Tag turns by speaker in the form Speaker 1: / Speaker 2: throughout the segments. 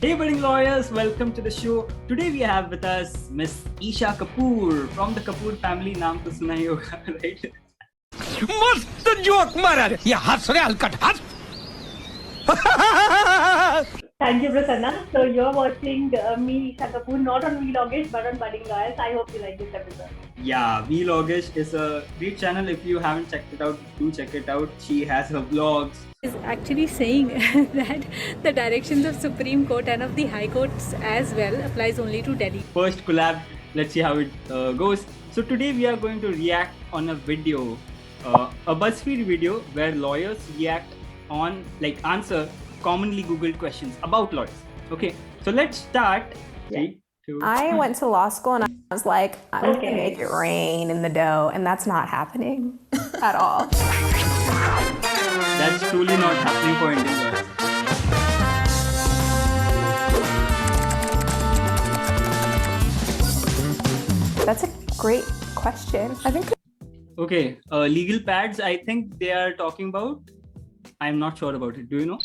Speaker 1: Hey budding lawyers, welcome to the show. Today we have with us Miss Isha Kapoor from the Kapoor family. नाम तो सुना ही होगा, right?
Speaker 2: मस्त joke मारा रे ये हंस रे हलकट हंस
Speaker 3: Thank you, Prasanna. So you're watching me, Isha Kapoor, not on Vlogish, but on Budding Lawyers. I hope you like this episode.
Speaker 1: Yeah, Vlogish is a great channel. If you haven't checked it out, do check it out. She has her vlogs.
Speaker 4: Is actually saying that the directions of Supreme Court and of the High Courts as well applies only to Delhi.
Speaker 1: First collab. Let's see how it goes. So today we are going to react on a video, a BuzzFeed video where lawyers react on answer commonly Googled questions about lawyers. Okay, so let's start.
Speaker 3: Yeah.
Speaker 1: 3, 2.
Speaker 5: I went to law school and I was like, I'm going to make it rain in the dough. And that's not happening at all.
Speaker 1: That's truly not happening for Indian lawyers.
Speaker 5: That's a great question. I think
Speaker 1: Okay, legal pads, I think they are talking about. I'm not sure about it. Do you know?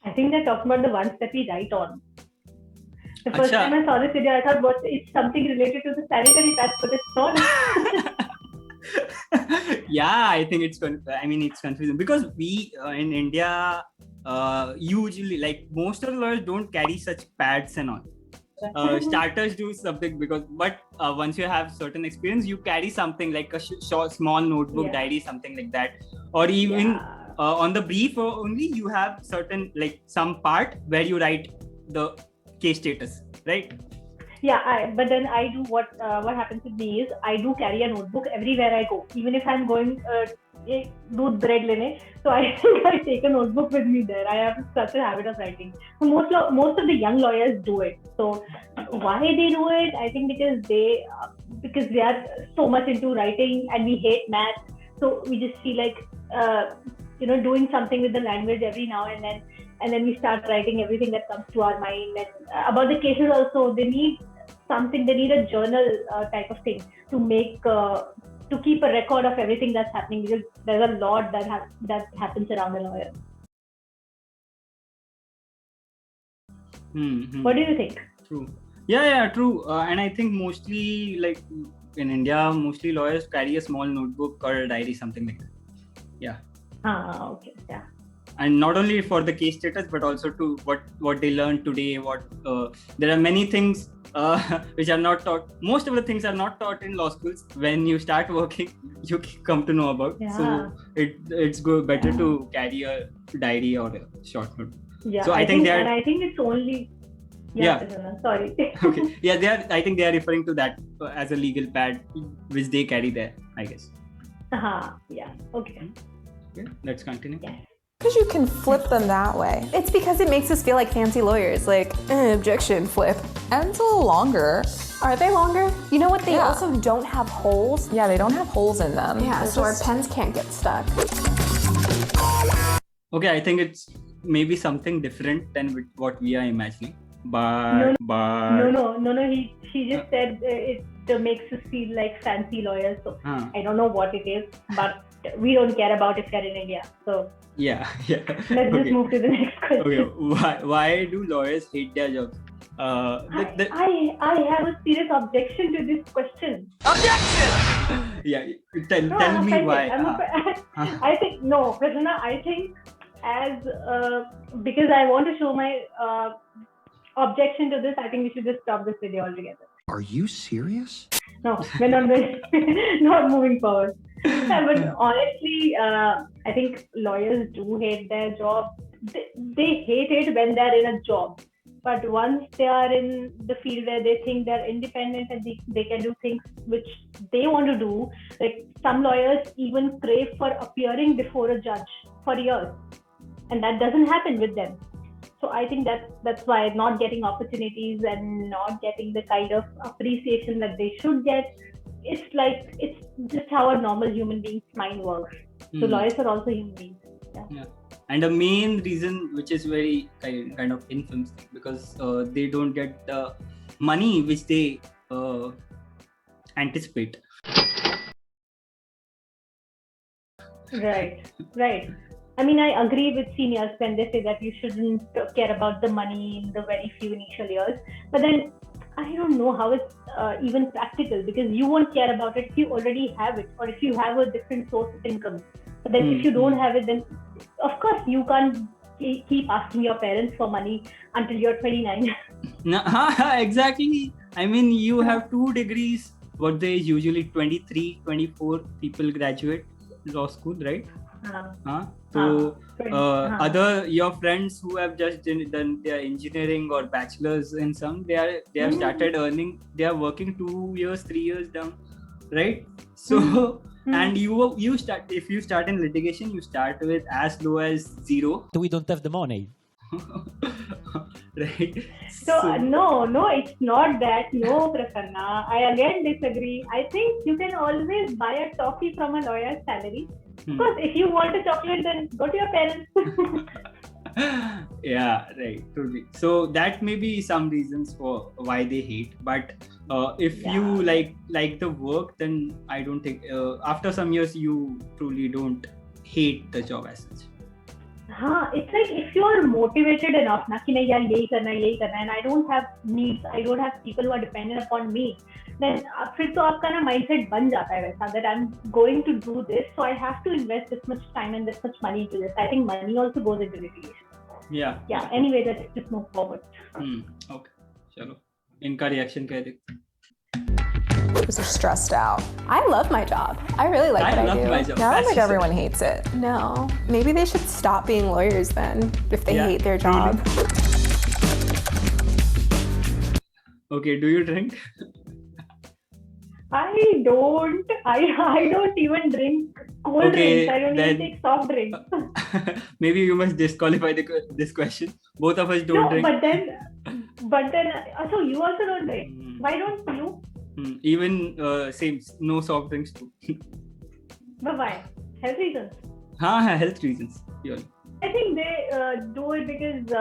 Speaker 3: I think they're talking about the ones that we write on. The first
Speaker 1: Acha.
Speaker 3: time I saw this video, I thought, it's something related to the sanitary pads, but it's not.
Speaker 1: Yeah, I think it's confusing because we in India usually most of the lawyers don't carry such pads and all. Starters do something but once you have certain experience, you carry something like a small notebook, diary, something like that, or even on the brief only you have certain some part where you write the case status, right?
Speaker 3: Yeah, but then I do what happens with me is I do carry a notebook everywhere I go, even if I'm going दूध bread lene. So I think I take a notebook with me there. I have such a habit of writing. So most of the young lawyers do it. So why they do it? I think because they are so much into writing and we hate math. So we just feel like doing something with the language every now and then we start writing everything that comes to our mind. And about the cases also, they need something. They need a journal type of thing to make. To keep a record of everything that's happening, because there's a lot that happens around a lawyer.
Speaker 1: Mm-hmm.
Speaker 3: What do you think?
Speaker 1: True. Yeah, true. And I think mostly in India, mostly lawyers carry a small notebook or a diary, something like that. Yeah.
Speaker 3: Okay. Yeah.
Speaker 1: And not only for the case status, but also to what they learned today. There are many things which are not taught. Most of the things are not taught in law schools. When you start working, you come to know about.
Speaker 3: Yeah.
Speaker 1: So it's better to carry a diary or a short note.
Speaker 3: Yeah.
Speaker 1: So I think
Speaker 3: it's only. Yeah. Sorry.
Speaker 1: Okay. Yeah, I think they are referring to that as a legal pad, which they carry there, I guess.
Speaker 3: Yeah. Okay.
Speaker 1: Let's continue.
Speaker 3: Yeah.
Speaker 5: because you can flip them that way. It's because it makes us feel like fancy lawyers, like, objection, flip.
Speaker 6: And it's a little longer.
Speaker 5: Are they longer? You know what? They
Speaker 6: Yeah.
Speaker 5: also don't have holes.
Speaker 6: Yeah, they don't have holes in them.
Speaker 5: Yeah,
Speaker 6: They're
Speaker 5: so our
Speaker 6: just-
Speaker 5: pens can't get stuck.
Speaker 1: Okay, I think it's maybe something different than what we are imagining. But
Speaker 3: No. She just said it makes us feel like fancy lawyers. So I don't know what it is, but we don't care about if they're in India. So
Speaker 1: yeah.
Speaker 3: let's just move to the next question.
Speaker 1: Okay, why do lawyers hate their jobs?
Speaker 3: I have a serious objection to this question.
Speaker 1: Yeah, tell me why.
Speaker 3: I think no, Prasanna. I think because I want to show my objection to this, I think we should just stop this video altogether.
Speaker 2: Are you serious?
Speaker 3: No, we're not moving forward. But honestly, I think lawyers do hate their job. They hate it when they're in a job. But once they are in the field where they think they're independent and they can do things which they want to do, like some lawyers even crave for appearing before a judge for years. And that doesn't happen with them. So I think that's why not getting opportunities and not getting the kind of appreciation that they should get. It's just how a normal human being's mind works. So lawyers are also human beings.
Speaker 1: Yeah. And the main reason, which is very kind of infamous, because they don't get the money which they anticipate.
Speaker 3: Right. I mean, I agree with seniors when they say that you shouldn't care about the money in the very few initial years. But then I don't know how it's even practical, because you won't care about it if you already have it, or if you have a different source of income. But then if you don't have it, then of course you can't keep asking your parents for money until you're 29.
Speaker 1: No, exactly. I mean, you have 2 degrees. What they usually 23, 24 people graduate law school, right? So other your friends who have just done their engineering or bachelor's in some, they have started earning. They are working 2 years, 3 years down, right? So and you start, if you start in litigation, you start with as low as 0.
Speaker 2: We don't have the money.
Speaker 1: Right?
Speaker 3: So no, it's not that. No, Prasanna, I again disagree. I think you can always buy a toffee from a lawyer's salary. Of course, if you want a chocolate, then go to your parents.
Speaker 1: Yeah, right, totally. So that may be some reasons for why they hate. But if you like the work, then I don't think after some years you truly don't hate the job as such.
Speaker 3: It's like if you are motivated enough, na, ki nahi yaar yahi karna, and I don't have needs, I don't have people who are dependent upon me, then फिर तो आपका ना mindset बन जाता है वैसा, that I'm going to do this, so I have to invest this much time and this much money into this. I think money also goes into litigation.
Speaker 1: Yeah.
Speaker 3: Anyway, let's just move forward.
Speaker 1: Okay, चलो इनका reaction क्या है?
Speaker 6: Because they're stressed out.
Speaker 5: I love my job. I really like what I do.
Speaker 1: My job.
Speaker 6: Yeah, I don't think everyone hates it.
Speaker 5: No. Maybe they should stop being lawyers then, if they hate their job.
Speaker 1: Okay, do you drink?
Speaker 3: I don't. I don't even drink cold drinks. I don't even take soft drinks.
Speaker 1: Maybe you must disqualify this question. Both of us don't drink.
Speaker 3: But then, so you also don't drink. Why don't you?
Speaker 1: Even same, no soft drinks too.
Speaker 3: But why? Health reasons.
Speaker 1: Health reasons. Yeah.
Speaker 3: I think they do it because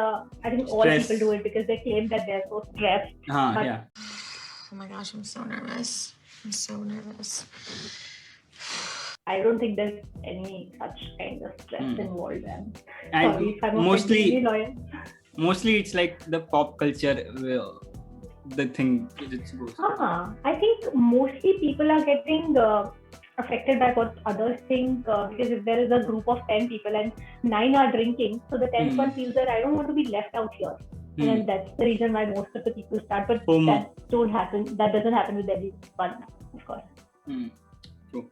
Speaker 3: I think all people do it because they claim that they're so stressed.
Speaker 1: Yeah.
Speaker 6: Oh my gosh, I'm so nervous. I'm so nervous.
Speaker 3: I don't think there's any such kind of stress involved. And
Speaker 1: sorry
Speaker 3: if I'm
Speaker 1: mostly it's like the pop culture, the thing it goes.
Speaker 3: I think mostly people are getting affected by what others think, because if there is a group of 10 people and 9 are drinking, so the 10th one feels that I don't want to be left out here. And that's the reason why most of the people start, but that doesn't happen with everyone, of course.
Speaker 1: True.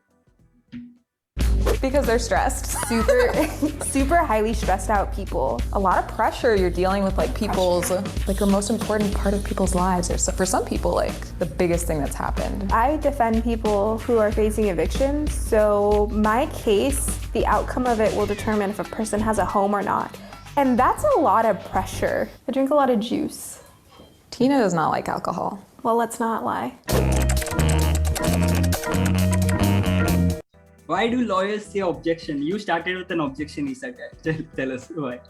Speaker 6: Because they're stressed.
Speaker 5: Super highly stressed out people.
Speaker 6: A lot of pressure. You're dealing with like people's, like the most important part of people's lives. Or for some people, like the biggest thing that's happened.
Speaker 5: I defend people who are facing evictions. So my case, the outcome of it will determine if a person has a home or not. And that's a lot of pressure. I drink a lot of juice.
Speaker 6: Tina does not like alcohol.
Speaker 5: Well, let's not lie.
Speaker 1: Why do lawyers say objection? You started with an objection, Isa. Tell us why.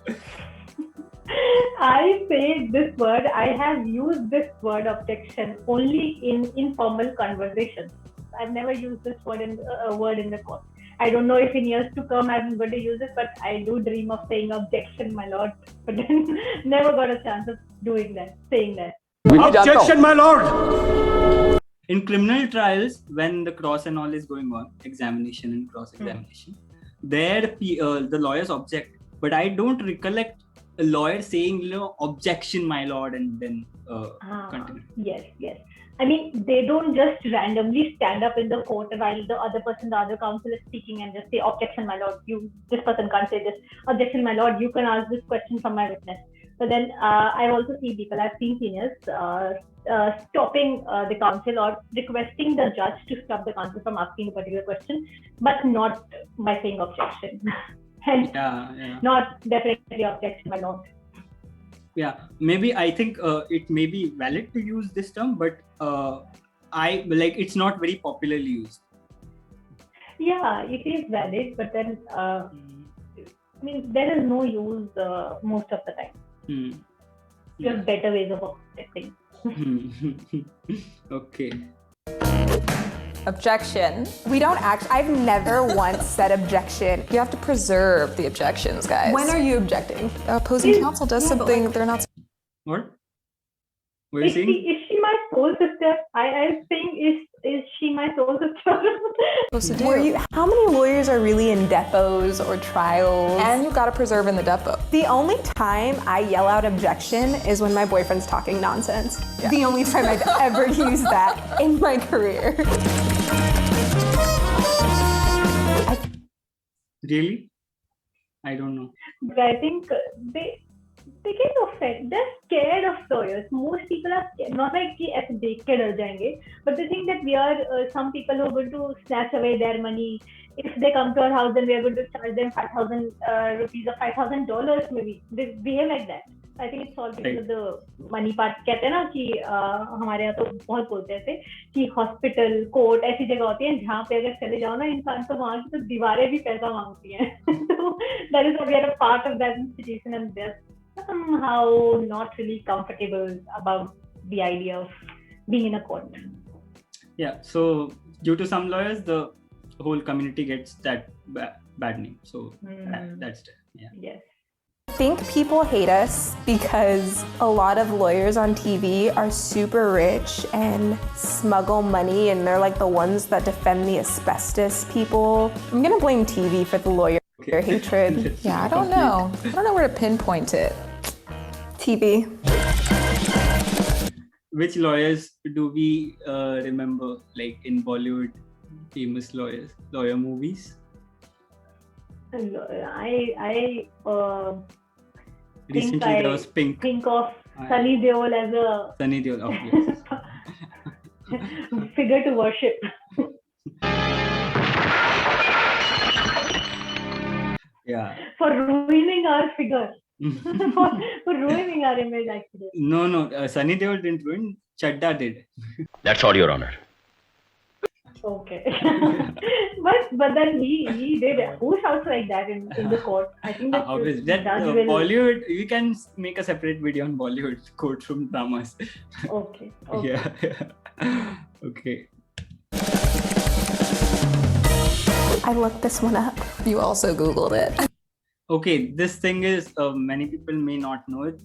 Speaker 3: I say this word, I have used this word objection only in informal conversations. I've never used this word in the court. I don't know if in years to come I'm going to use it, but I do dream of saying objection, my lord. But then never got a chance of saying that.
Speaker 2: Objection, my lord!
Speaker 1: In criminal trials, when the cross and all is going on, examination and cross-examination, there the lawyers object. But I don't recollect a lawyer saying, objection, my lord, and then continue.
Speaker 3: Yes. I mean, they don't just randomly stand up in the court while the other counsel is speaking and just say, objection, my lord, this person can't say this. Objection, my lord, you can ask this question from my witness. So then I've also seen people, I've seen seniors stopping the counsel or requesting the judge to stop the counsel from asking a particular question, but not by saying objection. And not definitely objection, my lord.
Speaker 1: Yeah, maybe I think it may be valid to use this term, but it's not very popularly used.
Speaker 3: Yeah, it is valid, but then I mean there is no use most of the time. There's better ways of objecting.
Speaker 1: Okay.
Speaker 6: Objection.
Speaker 5: We don't I've never once said objection.
Speaker 6: You have to preserve the objections, guys.
Speaker 5: When are you objecting?
Speaker 6: Opposing counsel does something they're not.
Speaker 1: What? What are you saying?
Speaker 3: Is she my soul sister? I'm saying, is she my soul sister?
Speaker 6: Supposed to do.
Speaker 5: How many lawyers are really in depots or trials?
Speaker 6: And you've got to preserve in the depot.
Speaker 5: The only time I yell out objection is when my boyfriend's talking nonsense. Yeah. The only time I've ever used that in my career.
Speaker 1: Really? I don't know.
Speaker 3: But I think they get offended. They're scared of lawyers. Most people are scared. Not like कि ऐसे देख के डर जाएंगे, but they think that we are some people who are going to snatch away their money. If they come to our house, then we are going to charge them 5,000 rupees or $5,000 maybe. They behave like that. I think it's all because of the money part. कहते हैं ना कि हमारे यहाँ तो बहुत बोलते हैं कि हॉस्पिटल, कोर्ट ऐसी जगह होती है जहाँ पे अगर चले जाओ ना इंसान तो वहाँ की तो दीवारें भी पैसा मांगती हैं. So that is why we are a part of that institution and they're somehow not really comfortable about the idea of being in a court.
Speaker 1: Yeah. So due to some lawyers, the whole community gets that bad name. So that's it. Yeah.
Speaker 3: Yes.
Speaker 5: I think people hate us because a lot of lawyers on TV are super rich and smuggle money, and they're like the ones that defend the asbestos people. I'm gonna blame TV for the lawyer hatred.
Speaker 6: Yeah, I don't know. I don't know where to pinpoint it.
Speaker 5: TV.
Speaker 1: Which lawyers do we remember, like in Bollywood, famous lawyer movies?
Speaker 3: I
Speaker 1: Recently there was Pink.
Speaker 3: Think of Sunny Deol as a
Speaker 1: Sunny Deol, obvious.
Speaker 3: figure to worship.
Speaker 1: Yeah.
Speaker 3: For ruining our figure. for ruining our image, actually.
Speaker 1: No, Sunny Deol didn't ruin. Chadda did.
Speaker 2: That's all, Your Honor.
Speaker 3: Okay. but then he did. Who shouts like that in the court? I think that
Speaker 1: Bollywood. We can make a separate video on Bollywood courtroom dramas.
Speaker 3: Okay.
Speaker 1: Yeah. Okay.
Speaker 5: I looked this one up.
Speaker 6: You also Googled it.
Speaker 1: Okay, this thing is many people may not know it.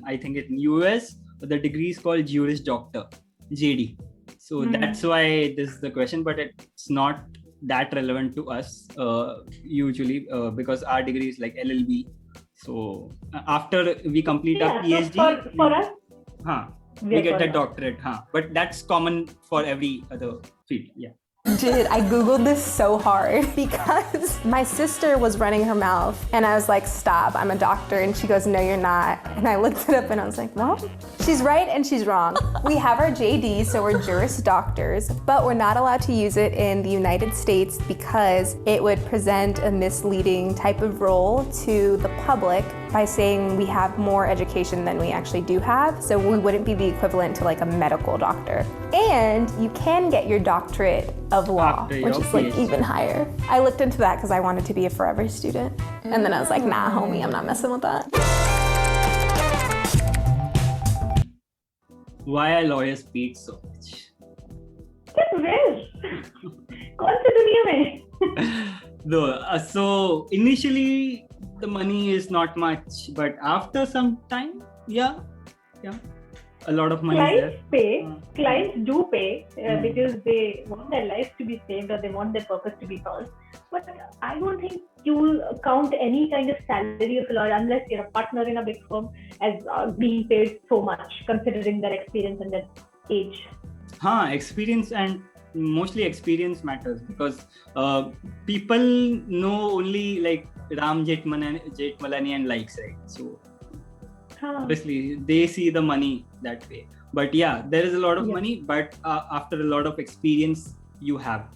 Speaker 1: I think in US, the degree is called Juris Doctor, JD. So that's why this is the question, but it's not that relevant to us usually because our degree is like LLB. So after we complete our PhD,
Speaker 3: so for us,
Speaker 1: we get the doctorate. But that's common for every other field. Yeah.
Speaker 5: Dude, I Googled this so hard because my sister was running her mouth and I was like, stop, I'm a doctor. And she goes, no, you're not. And I looked it up and I was like, well, she's right and she's wrong. We have our JD, so we're Juris Doctors, but we're not allowed to use it in the United States because it would present a misleading type of role to the public by saying we have more education than we actually do have. So we wouldn't be the equivalent to like a medical doctor. And you can get your doctorate of law, which is like even higher. I looked into that because I wanted to be a forever student. And then I was like, nah, homie, I'm not messing with that.
Speaker 1: Why are lawyers paid so much?
Speaker 3: कौन सी दुनिया में?
Speaker 1: No, so initially the money is not much, but after some time, yeah, a lot of money is there.
Speaker 3: Clients do pay because they want their lives to be saved or they want their purpose to be solved. But I don't think you will count any kind of salary of a lawyer unless you're a partner in a big firm as being paid so much, considering their experience and their age.
Speaker 1: Experience, and mostly experience matters because people know only like Ram Jethmalani and likes, right? So obviously they see the money that way. But yeah, there is a lot of money, but after a lot of experience you have,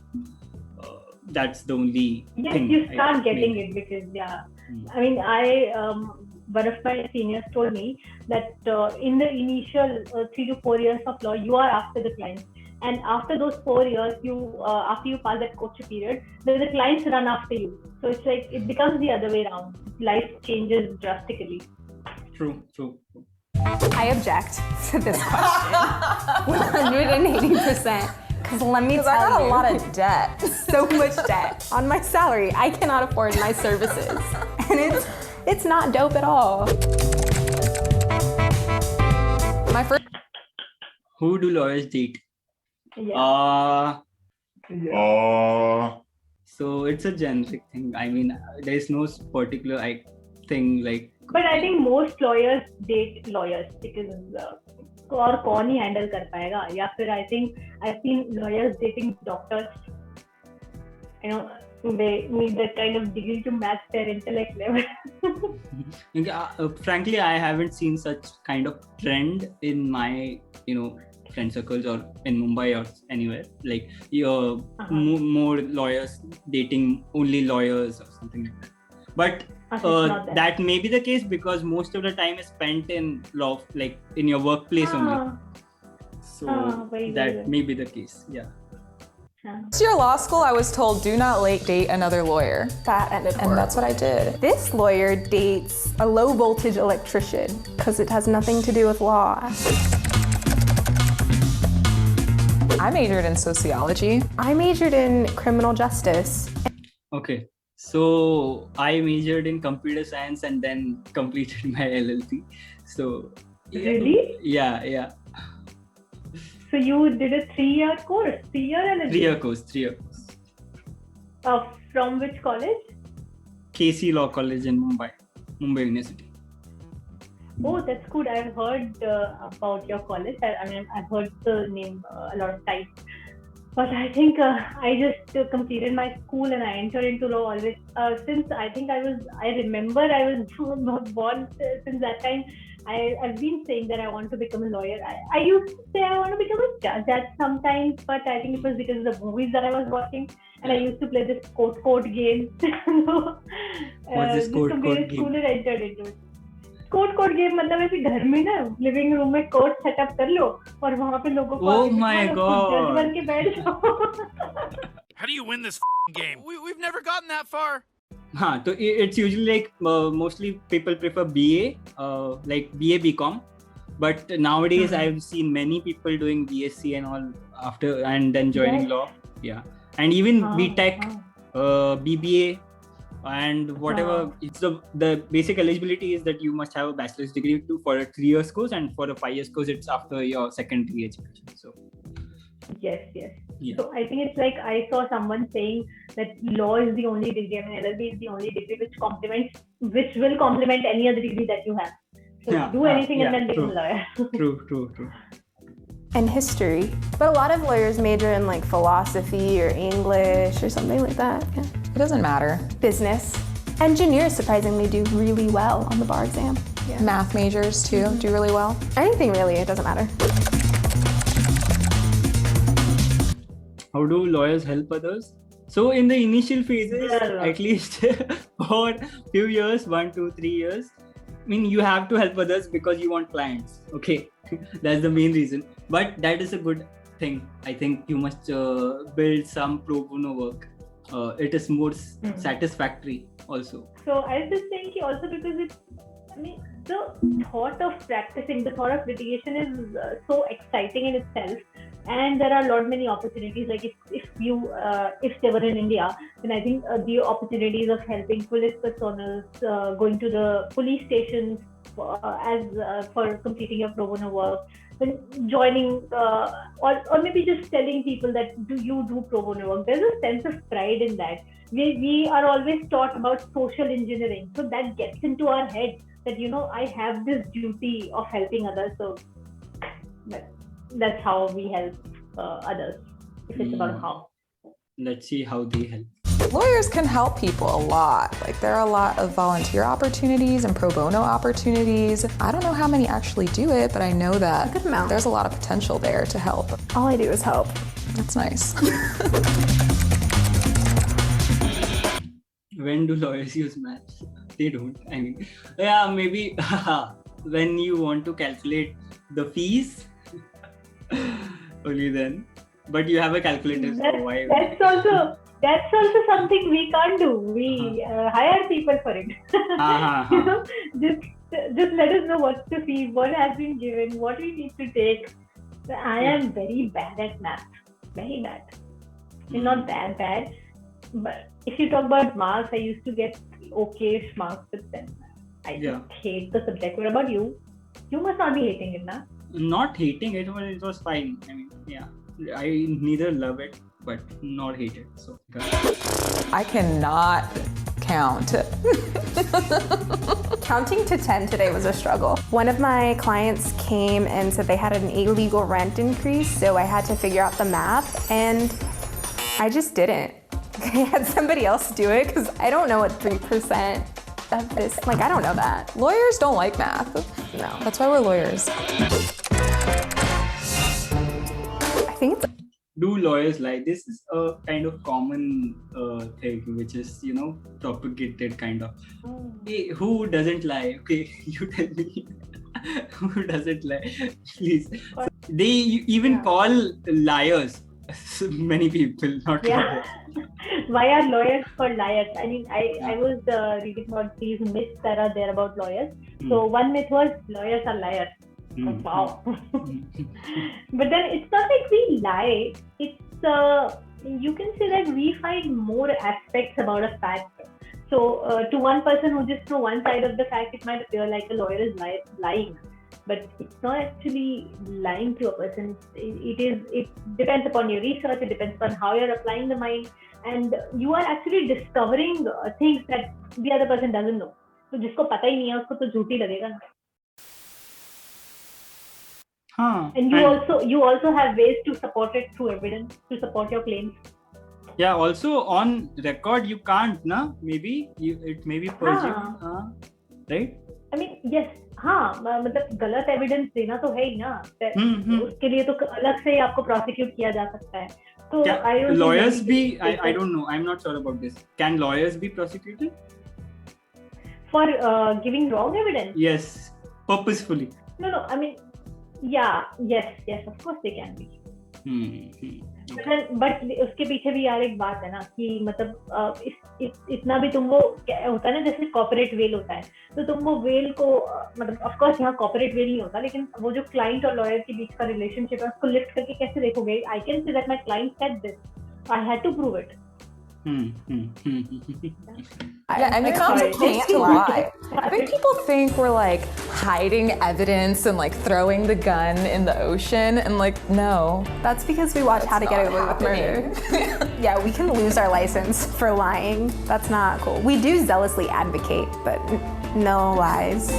Speaker 1: that's the only thing.
Speaker 3: You start getting it because I mean, one of my seniors told me that in the initial 3 to 4 years of law, you are after the clients. And after those 4 years, after you pass that courtship period, then the clients run after you. So it's like, it becomes the other way around. Life changes drastically.
Speaker 1: True.
Speaker 5: I object to this question 180% Because let me tell
Speaker 6: I got
Speaker 5: you,
Speaker 6: a lot of debt.
Speaker 5: so much debt on my salary. I cannot afford my services, and it's not dope at all.
Speaker 6: My first
Speaker 1: Who do lawyers date?
Speaker 3: Yeah.
Speaker 1: So it's a generic thing. I mean, there is no particular thing like.
Speaker 3: But I think most lawyers date lawyers because और कौन ही handle कर पाएगा, या फिर I think I've seen lawyers dating doctors. You know, they need that kind of degree to match their intellect level.
Speaker 1: Frankly, I haven't seen such kind of trend in my friend circles or in Mumbai or anywhere. Like more lawyers dating only lawyers or something like that. But that may be the case because most of the time is spent in law, like in your workplace only. So that may be the case. Yeah.
Speaker 6: First year law school, I was told do not date another lawyer.
Speaker 5: That ended horribly.
Speaker 6: And that's what I did.
Speaker 5: This lawyer dates a low voltage electrician because it has nothing to do with law.
Speaker 6: I majored in sociology.
Speaker 5: I majored in criminal justice.
Speaker 1: Okay. So I majored in computer science and then completed my LLB. So
Speaker 3: Really?
Speaker 1: Yeah.
Speaker 3: So you did a 3-year course, 3-year LLB?
Speaker 1: 3-year course.
Speaker 3: From which college?
Speaker 1: KC Law College in Mumbai University.
Speaker 3: Oh, that's good. I've heard about your college. I mean, I've heard the name a lot of times. But I think I just completed my school and I entered into law always. Since I remember I was born since that time. I've been saying that I want to become a lawyer. I used to say I want to become a judge at sometimes, but I think it was because of the movies that I was watching. And I used to play this court game.
Speaker 1: What's this court game?
Speaker 3: School and entered into it. Court game मतलब ऐसे घर में ना living room में court setup कर लो और वहां पे लोगों को
Speaker 1: Oh my God.
Speaker 3: जज बन के बैठ जाओ.
Speaker 2: How do you win this game? We've never gotten that far.
Speaker 1: So it's usually like mostly people prefer BA, like BA BCom. But nowadays I've seen many people doing BSc and all after and then joining law. Yeah, and even BTech, BBA. And whatever, it's the basic eligibility is that you must have a bachelor's degree for a 3-year course, and for a 5-year course it's after your secondary education. So
Speaker 3: yes.
Speaker 1: Yeah.
Speaker 3: So I think it's like I saw someone saying that law is the only degree, I mean LLB is the only degree which will complement any other degree that you have. So do anything and then become a lawyer.
Speaker 1: True.
Speaker 5: And history. But a lot of lawyers major in like philosophy or English or something like that. Yeah.
Speaker 6: It doesn't matter.
Speaker 5: Business. Engineers surprisingly do really well on the bar exam. Yeah.
Speaker 6: Math majors too do really well.
Speaker 5: Anything really, it doesn't matter.
Speaker 1: How do lawyers help others? So in the initial phases, at least for few years, 1, 2, 3 years, I mean, you have to help others because you want clients. Okay, that's the main reason. But that is a good thing. I think you must build some pro bono work. It is more satisfactory also.
Speaker 3: So I was just saying also because the thought of practicing, the thought of litigation is so exciting in itself. And there are many opportunities. Like if they were in India, then I think the opportunities of helping police personals, going to the police stations for completing your pro bono work, then joining or maybe just telling people that you do pro bono work. There's a sense of pride in that. We are always taught about social engineering, so that gets into our head that I have this duty of helping others. So that's how we help others. If it's about how.
Speaker 1: Let's see how they help.
Speaker 6: Lawyers can help people a lot. Like there are a lot of volunteer opportunities and pro bono opportunities. I don't know how many actually do it, but I know that
Speaker 5: good amount.
Speaker 6: There's a lot of potential there to help.
Speaker 5: All I do is help.
Speaker 6: That's nice.
Speaker 1: When do lawyers use maths? They don't. I mean, yeah, maybe when you want to calculate the fees, only then. But you have a calculator, so why?
Speaker 3: That's also something we can't do. We hire people for it. Just let us know what's the fee, what has been given, what we need to take. I am very bad at math. very bad. It's not that bad, but if you talk about marks, I used to get okay marks with them. I just hate the subject. What about you? You must not be hating it, na?
Speaker 1: Not hating it, but it was fine. I mean, I neither love it but not hate it. So
Speaker 6: I cannot count.
Speaker 5: Counting to 10 today was a struggle. One of my clients came and said they had an illegal rent increase, so I had to figure out the math, and I just didn't. I had somebody else do it because I don't know what 3% of this, like, I don't know that.
Speaker 6: Lawyers don't like math.
Speaker 5: No.
Speaker 6: That's why we're lawyers.
Speaker 5: I think it's
Speaker 1: do lawyers lie? This is a kind of common thing which is, propagated kind of. Hey, who doesn't lie? Okay, you tell me. Who doesn't lie? Please. So they even call liars many people, not lawyers.
Speaker 3: Why are lawyers called liars? I mean, I was reading about these myths that are there about lawyers. So one myth was lawyers are liars. Wow. But then it's not like we lie. It's you can say that we find more aspects about a fact. So to one person who just knows one side of the fact, it might appear like a lawyer is lying. But it's not actually lying to a person. It depends upon your research. It depends on how you're applying the mind, and you are actually discovering things that the other person doesn't know. So जिसको पता ही नहीं है उसको तो झूठी लगेगा ना. And you also have ways to support it through evidence, to support your claims.
Speaker 1: Yeah, also on record you can't, na? Maybe it may be presumed, right?
Speaker 3: I mean, yes. हाँ, मतलब गलत एविडेंस देना तो है ही ना. उसके लिए तो अलग से आपको प्रोसिक्यूट किया जा सकता है. तो
Speaker 1: lawyers be, I don't know, I'm not sure about this. Can lawyers be prosecuted
Speaker 3: for giving wrong evidence?
Speaker 1: Yes, purposefully.
Speaker 3: No, I mean, yes, of course they can be. But उसके पीछे भी यार एक बात है ना कि मतलब इतना भी तुम वो होता है ना, जैसे कॉर्पोरेट वेल होता है, तो तुम वो वेल को मतलब ऑफ कोर्स यहाँ कॉर्पोरेट वेल नहीं होता, लेकिन वो जो क्लाइंट और लॉयर के बीच का रिलेशनशिप है उसको लिफ्ट करके कैसे देखोगे? I can say that my client said this, I had to prove it.
Speaker 6: Yeah, and it can't lie. I think people think we're like hiding evidence and like throwing the gun in the ocean, and like, no.
Speaker 5: That's because we watch How to Get Away with Murder. Yeah, we can lose our license for lying. That's not cool. We do zealously advocate, but no lies.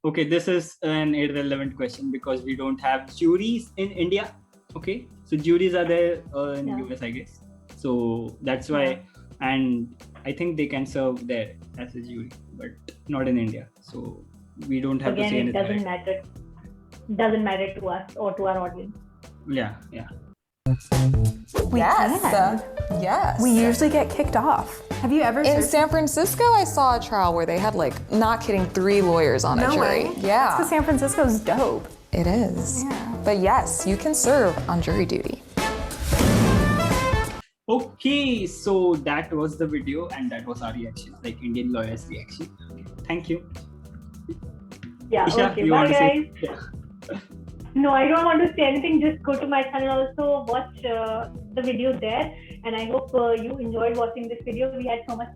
Speaker 1: Okay, this is an irrelevant question because we don't have juries in India. Okay, so juries are there in US, I guess. So that's why, and I think they can serve there as a jury, but not in India. So we don't have to say anything.
Speaker 3: Again, it doesn't matter to us or to our audience.
Speaker 1: Yeah.
Speaker 6: Yes.
Speaker 5: We usually get kicked off. Have you ever?
Speaker 6: In San Francisco, I saw a trial where they had, like, not kidding, 3 lawyers on a jury.
Speaker 5: Way.
Speaker 6: Yeah.
Speaker 5: Because San Francisco's dope.
Speaker 6: It is.
Speaker 5: Yeah.
Speaker 6: But yes, you can serve on jury duty.
Speaker 1: Okay, so that was the video and that was our reaction, like Indian lawyers' reaction. Thank you.
Speaker 3: Yeah,
Speaker 1: Isha,
Speaker 3: okay. Bye, guys.
Speaker 1: Yeah.
Speaker 3: No, I don't want to say anything. Just go to my channel also, watch the video there. And I hope you enjoyed watching this video. We had so much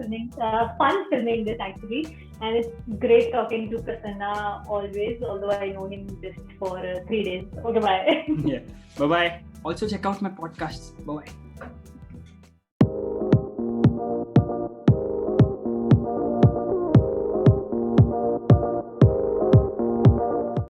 Speaker 3: fun filming this actually. And it's great talking to Prasanna always, although I know him just for 3 days. Okay, bye.
Speaker 1: Yeah. Bye-bye. Also check out my podcasts. Bye-bye.